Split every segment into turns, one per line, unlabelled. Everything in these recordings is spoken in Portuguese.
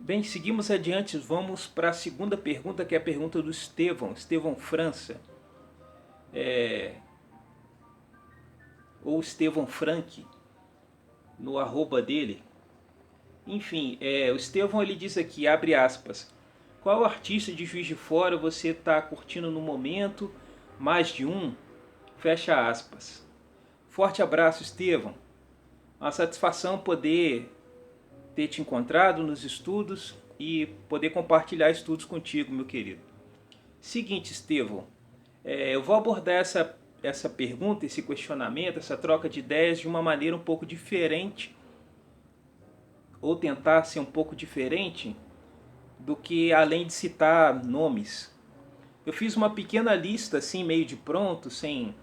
Bem, seguimos adiante, vamos para a segunda pergunta, que é a pergunta do Estevão França, ou Estevão Frank, no arroba dele. Enfim, o Estevão ele diz aqui, abre aspas, qual artista de Juiz de Fora você está curtindo no momento? Mais de um? Fecha aspas. Forte abraço, Estevão. Uma satisfação poder ter te encontrado nos estudos e poder compartilhar estudos contigo, meu querido. Seguinte, Estevão, eu vou abordar essa pergunta, esse questionamento, essa troca de ideias de uma maneira um pouco diferente, ou tentar ser um pouco diferente do que além de citar nomes. Eu fiz uma pequena lista, assim, meio de pronto, sem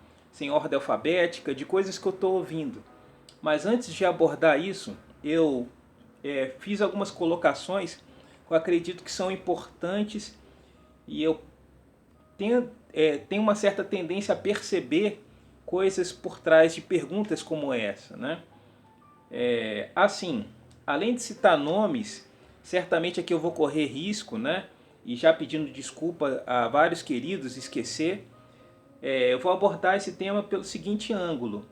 ordem alfabética, de coisas que eu estou ouvindo. Mas antes de abordar isso, eu fiz algumas colocações que eu acredito que são importantes e eu tenho uma certa tendência a perceber coisas por trás de perguntas como essa, né? Assim, além de citar nomes, certamente aqui eu vou correr risco, né? E já pedindo desculpa a vários queridos, esquecer. Eu vou abordar esse tema pelo seguinte ângulo.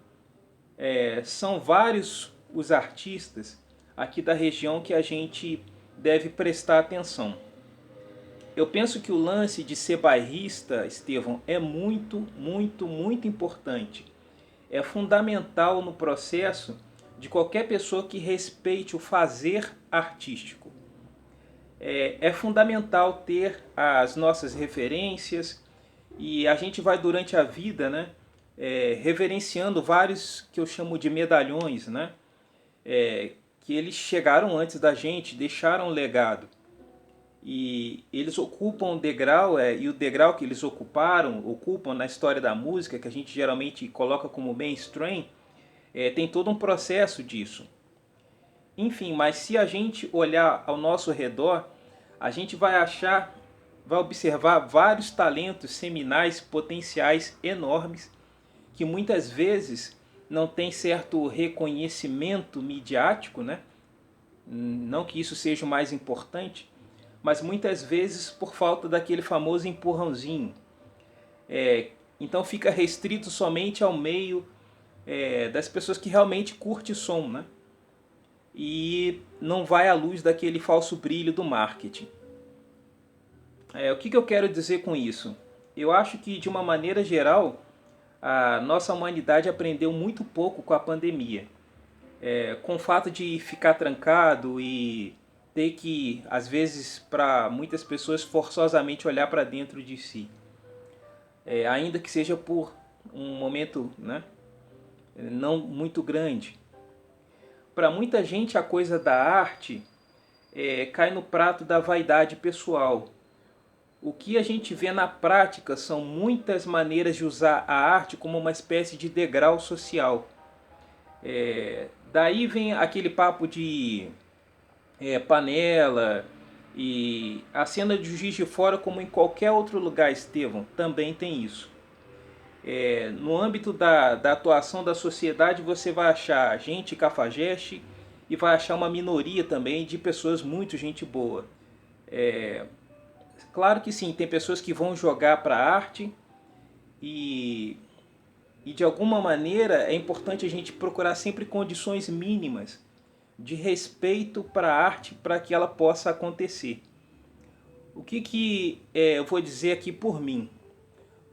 São vários os artistas aqui da região que a gente deve prestar atenção. Eu penso que o lance de ser bairrista, Estevão, é muito, muito, muito importante. É fundamental no processo de qualquer pessoa que respeite o fazer artístico. É fundamental ter as nossas referências e a gente vai durante a vida, né, reverenciando vários que eu chamo de medalhões, né, que eles chegaram antes da gente, deixaram um legado. E eles ocupam um degrau, e o degrau que eles ocupam na história da música, que a gente geralmente coloca como mainstream, tem todo um processo disso. Enfim, mas se a gente olhar ao nosso redor, a gente vai observar vários talentos seminais, potenciais enormes, que muitas vezes não tem certo reconhecimento midiático, né? Não que isso seja o mais importante, mas muitas vezes por falta daquele famoso empurrãozinho. Então fica restrito somente ao meio das pessoas que realmente curtem som, né? E não vai à luz daquele falso brilho do marketing. O que eu quero dizer com isso? Eu acho que, de uma maneira geral, a nossa humanidade aprendeu muito pouco com a pandemia. Com o fato de ficar trancado e ter que, às vezes, para muitas pessoas, forçosamente olhar para dentro de si. Ainda que seja por um momento, né, não muito grande. Para muita gente, a coisa da arte cai no prato da vaidade pessoal. O que a gente vê na prática são muitas maneiras de usar a arte como uma espécie de degrau social. Daí vem aquele papo de panela e a cena de Juiz de Fora, como em qualquer outro lugar, Estevão, também tem isso. No âmbito da atuação da sociedade, você vai achar gente cafajeste e vai achar uma minoria também de pessoas muito gente boa. Claro que sim, tem pessoas que vão jogar para a arte e, e de alguma maneira é importante a gente procurar sempre condições mínimas de respeito para a arte para que ela possa acontecer. O que eu vou dizer aqui por mim?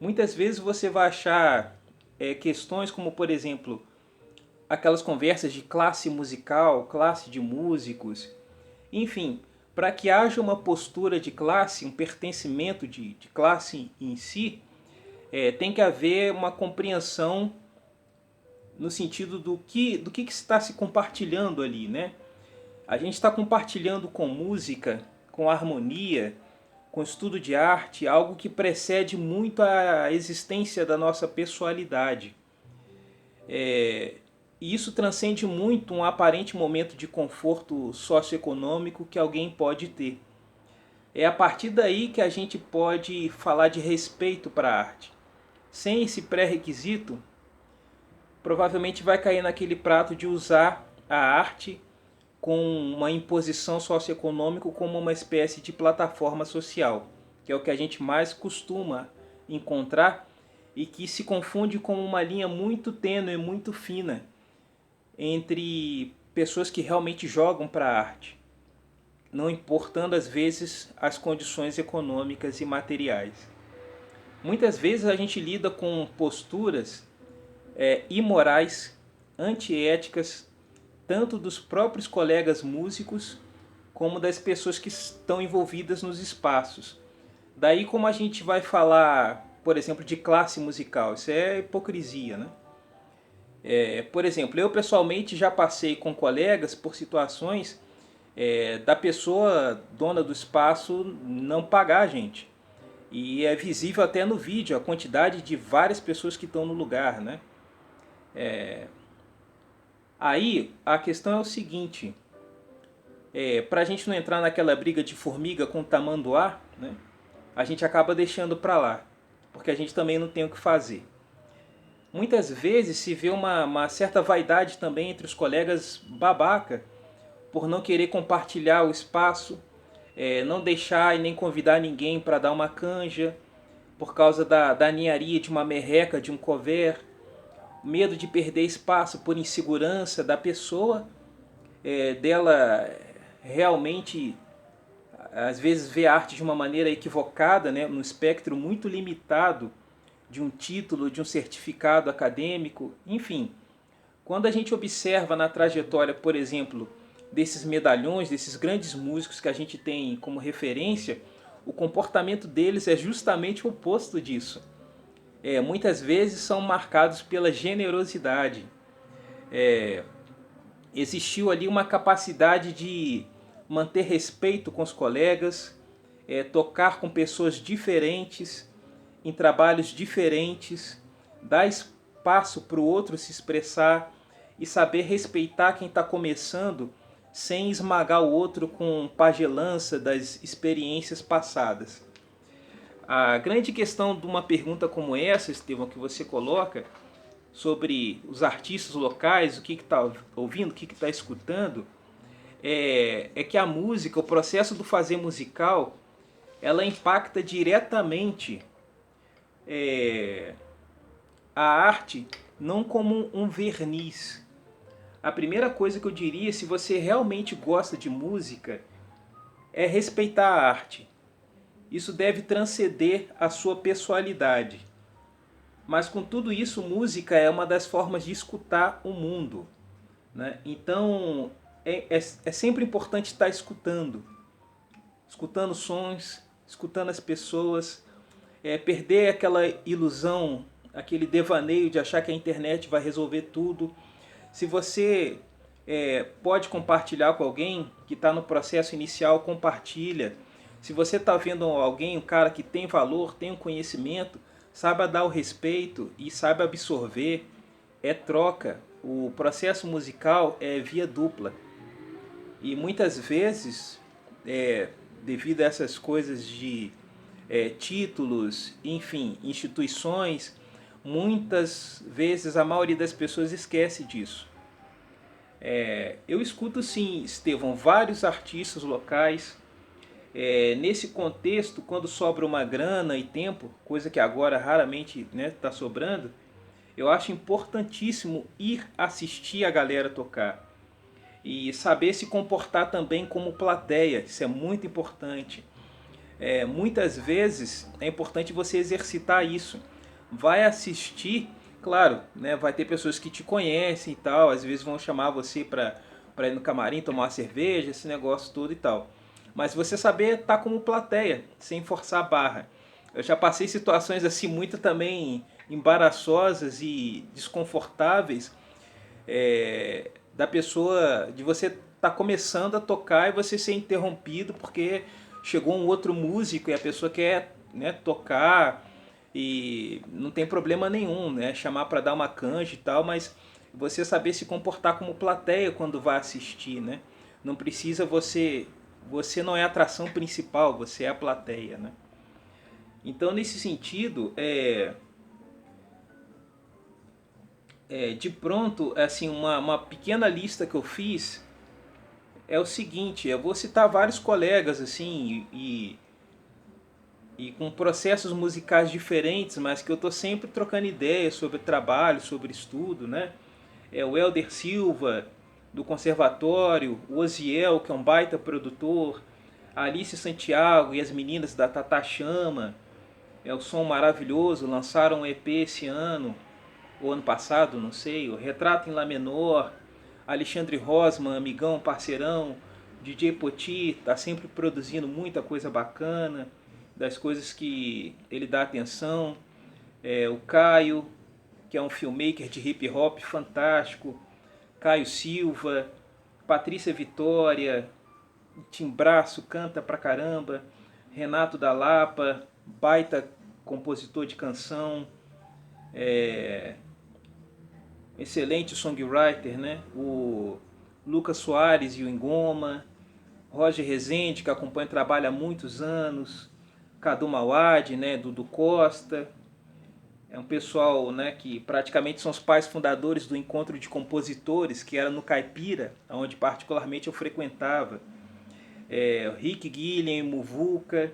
Muitas vezes você vai achar questões como, por exemplo, aquelas conversas de classe musical, classe de músicos, enfim, para que haja uma postura de classe, um pertencimento de classe em si, tem que haver uma compreensão no sentido do que está se compartilhando ali, né? A gente está compartilhando com música, com harmonia, com estudo de arte, algo que precede muito a existência da nossa pessoalidade. E isso transcende muito um aparente momento de conforto socioeconômico que alguém pode ter. É a partir daí que a gente pode falar de respeito para a arte. Sem esse pré-requisito, provavelmente vai cair naquele prato de usar a arte com uma imposição socioeconômica como uma espécie de plataforma social, que é o que a gente mais costuma encontrar e que se confunde com uma linha muito tênue, muito fina entre pessoas que realmente jogam para a arte, não importando às vezes as condições econômicas e materiais. Muitas vezes a gente lida com posturas imorais, antiéticas, tanto dos próprios colegas músicos como das pessoas que estão envolvidas nos espaços. Daí como a gente vai falar, por exemplo, de classe musical, isso é hipocrisia, né? Por exemplo, eu pessoalmente já passei com colegas por situações da pessoa dona do espaço não pagar a gente. E é visível até no vídeo a quantidade de várias pessoas que estão no lugar, né? Aí a questão é o seguinte, para a gente não entrar naquela briga de formiga com tamanduá, né? A gente acaba deixando para lá, porque a gente também não tem o que fazer. Muitas vezes se vê uma certa vaidade também entre os colegas babaca, por não querer compartilhar o espaço, não deixar e nem convidar ninguém para dar uma canja, por causa da ninharia de uma merreca, de um cover, medo de perder espaço por insegurança da pessoa, dela realmente às vezes ver a arte de uma maneira equivocada, né, no espectro muito limitado de um título, de um certificado acadêmico, enfim. Quando a gente observa na trajetória, por exemplo, desses medalhões, desses grandes músicos que a gente tem como referência, o comportamento deles é justamente o oposto disso. Muitas vezes são marcados pela generosidade. Existiu ali uma capacidade de manter respeito com os colegas, tocar com pessoas diferentes, em trabalhos diferentes, dar espaço para o outro se expressar e saber respeitar quem está começando sem esmagar o outro com pagelança das experiências passadas. A grande questão de uma pergunta como essa, Estevão, que você coloca, sobre os artistas locais, o que está ouvindo, o que está escutando, é que a música, o processo do fazer musical, ela impacta diretamente a arte não como um verniz. A primeira coisa que eu diria, se você realmente gosta de música, é respeitar a arte. Isso deve transcender a sua pessoalidade. Mas com tudo isso, música é uma das formas de escutar o mundo, né? Então é sempre importante estar escutando. Escutando sons, escutando as pessoas. Perder aquela ilusão, aquele devaneio de achar que a internet vai resolver tudo. Se você pode compartilhar com alguém que está no processo inicial, compartilha. Se você está vendo alguém, um cara que tem valor, tem um conhecimento, saiba dar o respeito e saiba absorver. É troca. O processo musical é via dupla. E muitas vezes, devido a essas coisas de títulos, enfim, instituições, muitas vezes a maioria das pessoas esquece disso. Eu escuto sim, Estevão, vários artistas locais. Nesse contexto, quando sobra uma grana e tempo, coisa que agora raramente está sobrando, eu acho importantíssimo ir assistir a galera tocar. E saber se comportar também como plateia, isso é muito importante. Muitas vezes é importante você exercitar isso. Vai assistir, claro, né, vai ter pessoas que te conhecem e tal, às vezes vão chamar você para ir no camarim tomar uma cerveja, esse negócio todo e tal. Mas você saber estar como plateia, sem forçar a barra. Eu já passei situações assim muito também embaraçosas e desconfortáveis, da pessoa, de você estar começando a tocar e você ser interrompido porque chegou um outro músico e a pessoa quer, né, tocar e não tem problema nenhum, né, chamar para dar uma canja e tal, mas você saber se comportar como plateia quando vai assistir, né? Não precisa você não é a atração principal, você é a plateia, né? Então nesse sentido, de pronto, assim, uma pequena lista que eu fiz é o seguinte, eu vou citar vários colegas assim e com processos musicais diferentes, mas que eu estou sempre trocando ideias sobre trabalho, sobre estudo, né? É o Helder Silva, do Conservatório, o Osiel, que é um baita produtor, a Alice Santiago e as meninas da Tata Chama, é o som maravilhoso, lançaram um EP esse ano, ou ano passado, não sei, o Retrato em Lá Menor, Alexandre Rosman, amigão, parceirão, DJ Poti, tá sempre produzindo muita coisa bacana, das coisas que ele dá atenção. O Caio, que é um filmmaker de hip hop fantástico, Caio Silva, Patrícia Vitória, timbraço, canta pra caramba, Renato da Lapa, baita compositor de canção, excelente songwriter, né? O Lucas Soares e o Engoma, Roger Rezende, que acompanha o trabalho há muitos anos, Cadu Mauad, né? Dudu Costa. É um pessoal, né, que praticamente são os pais fundadores do Encontro de Compositores, que era no Caipira, onde particularmente eu frequentava. O Rick Guilhem, Muvuca,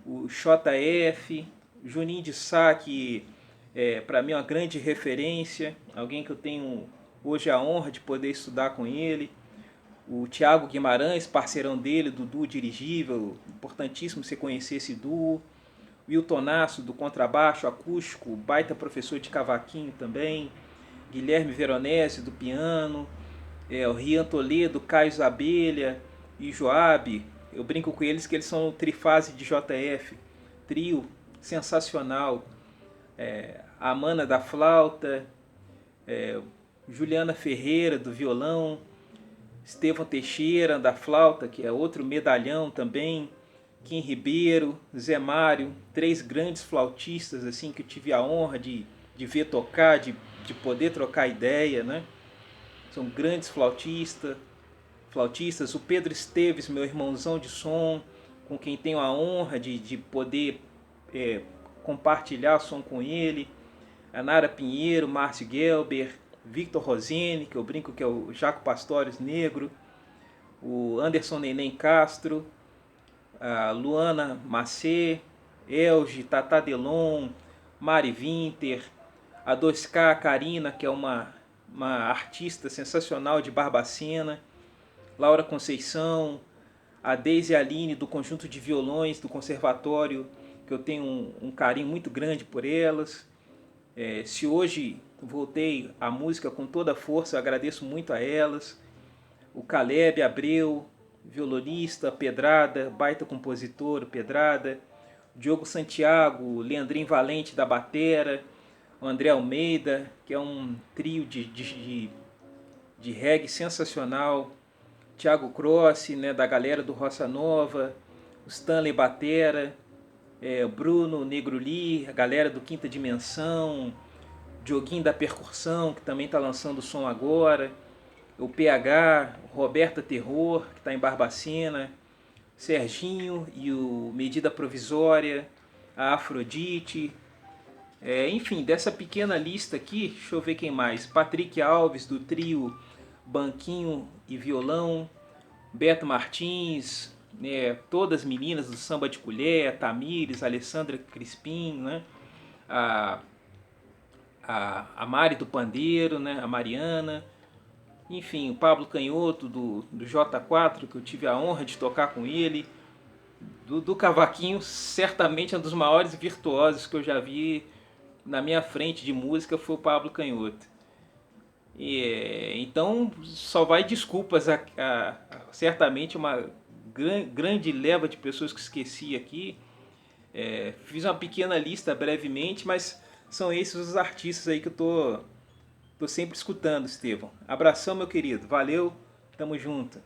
o JF, Juninho de Sá, que para mim é uma grande referência, alguém que eu tenho hoje a honra de poder estudar com ele. O Thiago Guimarães, parceirão dele, do duo Dirigível, importantíssimo você conhecer esse duo. Wilton Nasso, do contrabaixo acústico, baita professor de cavaquinho também. Guilherme Veronese, do piano. O Rian Toledo, Caio Abelha e Joab. Eu brinco com eles que eles são trifase de JF. Trio sensacional. A Amanda da flauta. Juliana Ferreira, do violão. Estevão Teixeira, da flauta, que é outro medalhão também. Kim Ribeiro, Zé Mário, três grandes flautistas assim que eu tive a honra de ver tocar, de poder trocar ideia, né? São grandes flautistas. O Pedro Esteves, meu irmãozão de som, com quem tenho a honra de poder compartilhar som com ele. A Nara Pinheiro, Márcio Gelber, Victor Rosene, que eu brinco que é o Jaco Pastores Negro, o Anderson Neném Castro, a Luana Macê, Elge, Tata Delon, Mari Winter, a 2K Karina, que é uma artista sensacional de Barbacena, Laura Conceição, a Deise Aline, do conjunto de violões do Conservatório, que eu tenho um carinho muito grande por elas. Se hoje voltei à música com toda a força, eu agradeço muito a elas. O Caleb Abreu, violonista, Pedrada, baita compositor, Pedrada. Diogo Santiago, Leandrinho Valente da batera, o André Almeida, que é um trio de reggae sensacional. Thiago Crossi, né, da galera do Roça Nova, o Stanley Batera, o Bruno Negro Lee, a galera do Quinta Dimensão, Dioguinho da Percussão, que também está lançando som agora, o PH, o Roberta Terror, que está em Barbacena, Serginho e o Medida Provisória, a Afrodite, enfim, dessa pequena lista aqui, deixa eu ver quem mais, Patrick Alves, do trio Banquinho e Violão, Beto Martins, né, todas as meninas do Samba de Colher, Tamires, Alessandra Crispim, né, a Mari do Pandeiro, né, a Mariana, enfim, o Pablo Canhoto do J4, que eu tive a honra de tocar com ele, do cavaquinho, certamente um dos maiores virtuosos que eu já vi na minha frente de música foi o Pablo Canhoto. Então só vai desculpas certamente uma grande leva de pessoas que esqueci aqui. Fiz uma pequena lista brevemente, mas são esses os artistas aí que eu tô sempre escutando, Estevão. Abração, meu querido. Valeu, tamo junto.